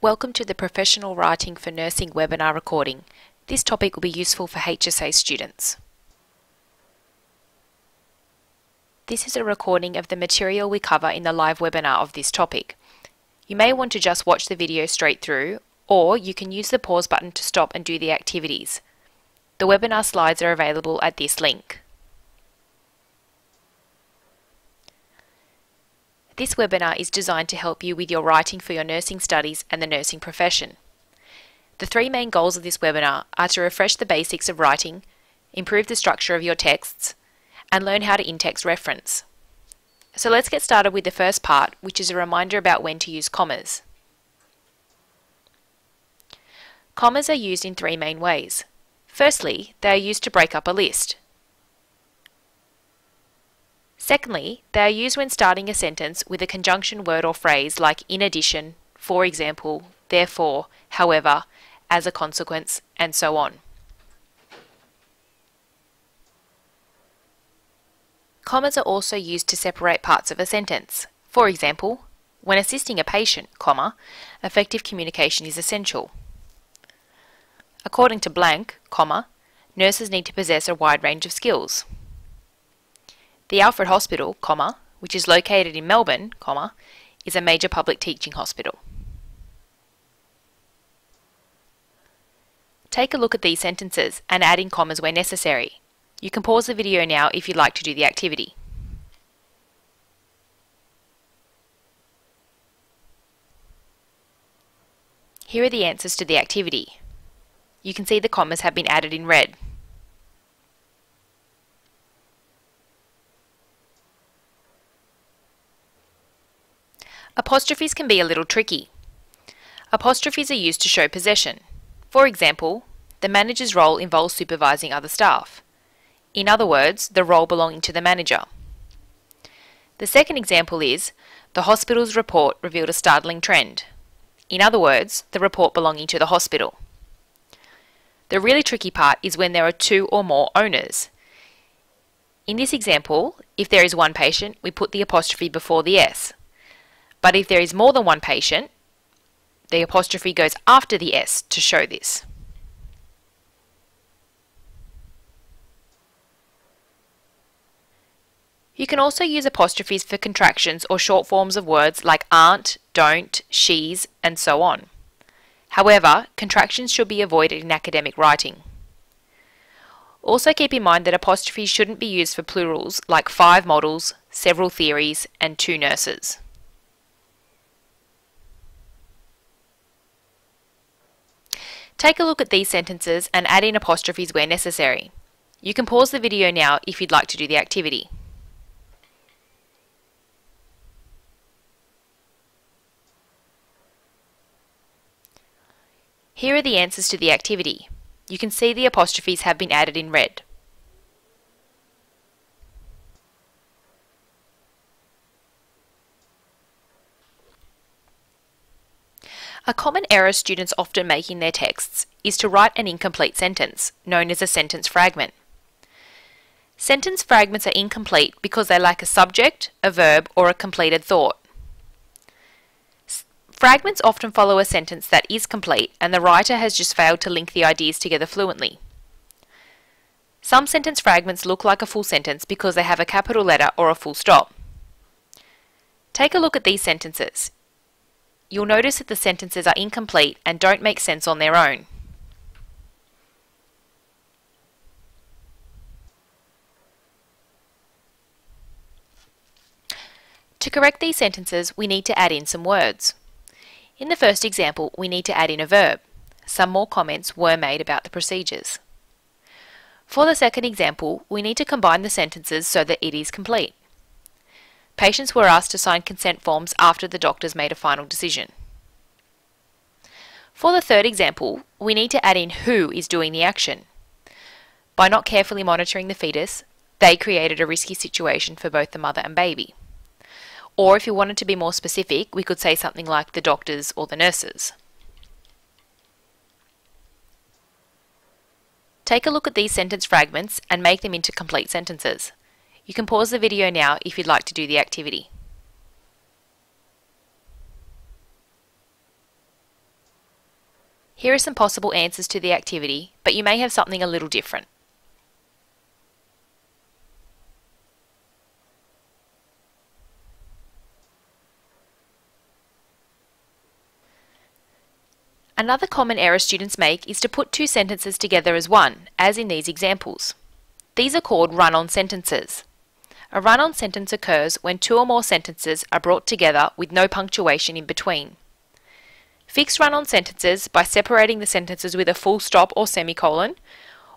Welcome to the Professional Writing for Nursing webinar recording. This topic will be useful for HSA students. This is a recording of the material we cover in the live webinar of this topic. You may want to just watch the video straight through, or you can use the pause button to stop and do the activities. The webinar slides are available at this link. This webinar is designed to help you with your writing for your nursing studies and the nursing profession. The three main goals of this webinar are to refresh the basics of writing, improve the structure of your texts, and learn how to in-text reference. So let's get started with the first part, which is a reminder about when to use commas. Commas are used in three main ways. Firstly, they are used to break up a list. Secondly, they are used when starting a sentence with a conjunction word or phrase like in addition, for example, therefore, however, as a consequence, and so on. Commas are also used to separate parts of a sentence. For example, when assisting a patient, comma, effective communication is essential. According to blank, comma, nurses need to possess a wide range of skills. The Alfred Hospital, comma, which is located in Melbourne, comma, is a major public teaching hospital. Take a look at these sentences and add in commas where necessary. You can pause the video now if you'd like to do the activity. Here are the answers to the activity. You can see the commas have been added in red. Apostrophes can be a little tricky. Apostrophes are used to show possession. For example, the manager's role involves supervising other staff. In other words, the role belonging to the manager. The second example is, the hospital's report revealed a startling trend. In other words, the report belonging to the hospital. The really tricky part is when there are two or more owners. In this example, if there is one patient, we put the apostrophe before the S. But if there is more than one patient, the apostrophe goes after the S to show this. You can also use apostrophes for contractions or short forms of words like aren't, don't, she's, and so on. However, contractions should be avoided in academic writing. Also keep in mind that apostrophes shouldn't be used for plurals like 5 models, several theories, and 2 nurses. Take a look at these sentences and add in apostrophes where necessary. You can pause the video now if you'd like to do the activity. Here are the answers to the activity. You can see the apostrophes have been added in red. A common error students often make in their texts is to write an incomplete sentence, known as a sentence fragment. Sentence fragments are incomplete because they lack a subject, a verb, or a completed thought. Fragments often follow a sentence that is complete and the writer has just failed to link the ideas together fluently. Some sentence fragments look like a full sentence because they have a capital letter or a full stop. Take a look at these sentences. You'll notice that the sentences are incomplete and don't make sense on their own. To correct these sentences, we need to add in some words. In the first example, we need to add in a verb. Some more comments were made about the procedures. For the second example, we need to combine the sentences so that it is complete. Patients were asked to sign consent forms after the doctors made a final decision. For the third example, we need to add in who is doing the action. By not carefully monitoring the fetus, they created a risky situation for both the mother and baby. Or if you wanted to be more specific, we could say something like the doctors or the nurses. Take a look at these sentence fragments and make them into complete sentences. You can pause the video now if you'd like to do the activity. Here are some possible answers to the activity, but you may have something a little different. Another common error students make is to put two sentences together as one, as in these examples. These are called run-on sentences. A run-on sentence occurs when two or more sentences are brought together with no punctuation in between. Fix run-on sentences by separating the sentences with a full stop or semicolon,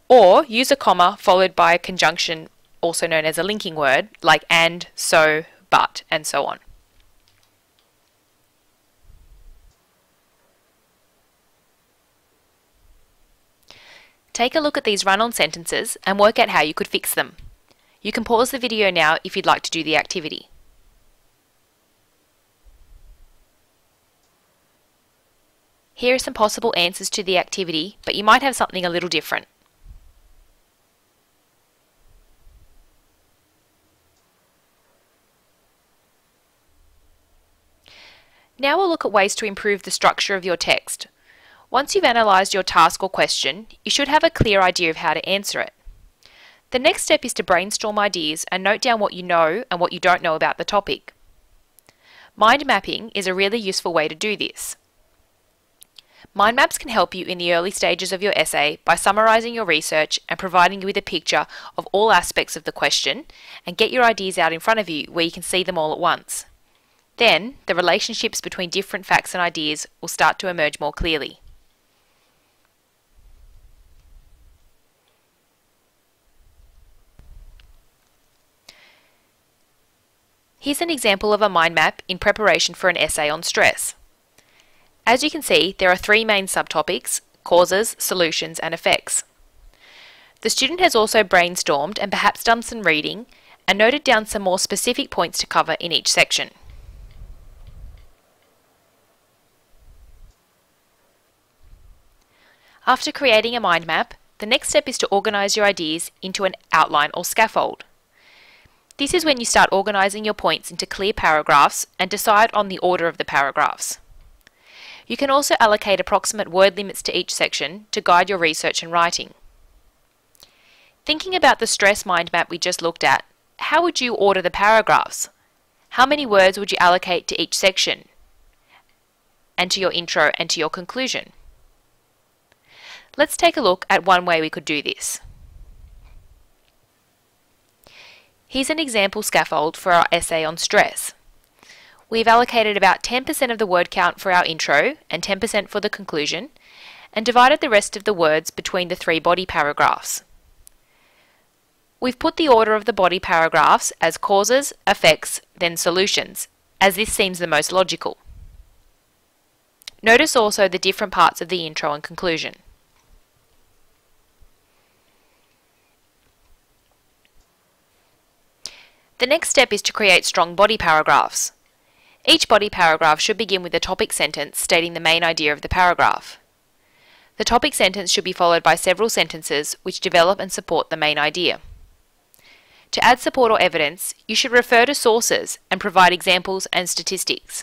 or use a comma followed by a conjunction, also known as a linking word, like and, so, but, and so on. Take a look at these run-on sentences and work out how you could fix them. You can pause the video now if you'd like to do the activity. Here are some possible answers to the activity, but you might have something a little different. Now we'll look at ways to improve the structure of your text. Once you've analysed your task or question, you should have a clear idea of how to answer it. The next step is to brainstorm ideas and note down what you know and what you don't know about the topic. Mind mapping is a really useful way to do this. Mind maps can help you in the early stages of your essay by summarising your research and providing you with a picture of all aspects of the question, and get your ideas out in front of you where you can see them all at once. Then, the relationships between different facts and ideas will start to emerge more clearly. Here's an example of a mind map in preparation for an essay on stress. As you can see, there are three main subtopics: causes, solutions, and effects. The student has also brainstormed and perhaps done some reading and noted down some more specific points to cover in each section. After creating a mind map, the next step is to organise your ideas into an outline or scaffold. This is when you start organising your points into clear paragraphs and decide on the order of the paragraphs. You can also allocate approximate word limits to each section to guide your research and writing. Thinking about the stress mind map we just looked at, how would you order the paragraphs? How many words would you allocate to each section, and to your intro and to your conclusion? Let's take a look at one way we could do this. Here's an example scaffold for our essay on stress. We've allocated about 10% of the word count for our intro and 10% for the conclusion, and divided the rest of the words between the three body paragraphs. We've put the order of the body paragraphs as causes, effects, then solutions, as this seems the most logical. Notice also the different parts of the intro and conclusion. The next step is to create strong body paragraphs. Each body paragraph should begin with a topic sentence stating the main idea of the paragraph. The topic sentence should be followed by several sentences which develop and support the main idea. To add support or evidence, you should refer to sources and provide examples and statistics.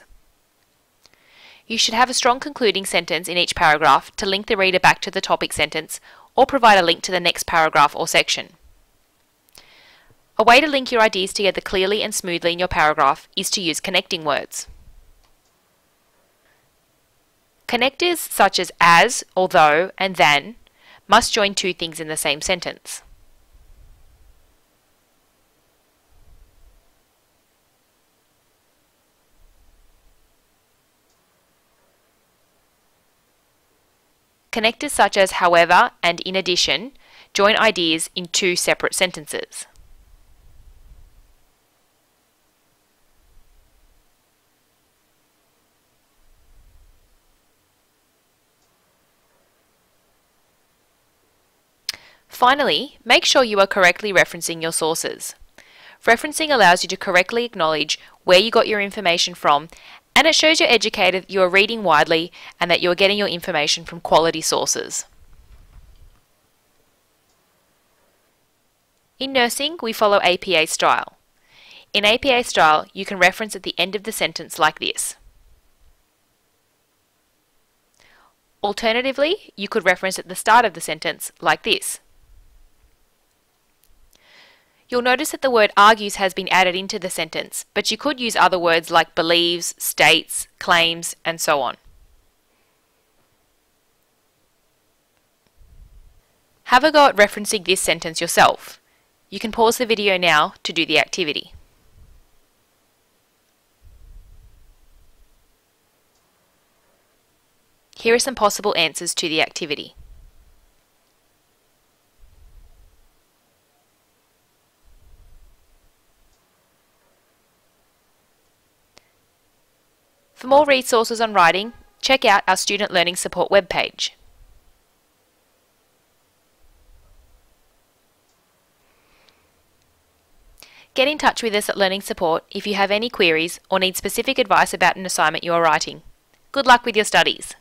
You should have a strong concluding sentence in each paragraph to link the reader back to the topic sentence or provide a link to the next paragraph or section. A way to link your ideas together clearly and smoothly in your paragraph is to use connecting words. Connectors such as, although, and than must join two things in the same sentence. Connectors such as however and in addition join ideas in two separate sentences. Finally, make sure you are correctly referencing your sources. Referencing allows you to correctly acknowledge where you got your information from, and it shows you're educated, you are reading widely, and that you are getting your information from quality sources. In nursing, we follow APA style. In APA style, you can reference at the end of the sentence like this. Alternatively, you could reference at the start of the sentence like this. You'll notice that the word argues has been added into the sentence, but you could use other words like believes, states, claims, and so on. Have a go at referencing this sentence yourself. You can pause the video now to do the activity. Here are some possible answers to the activity. For more resources on writing, check out our Student Learning Support webpage. Get in touch with us at Learning Support if you have any queries or need specific advice about an assignment you are writing. Good luck with your studies!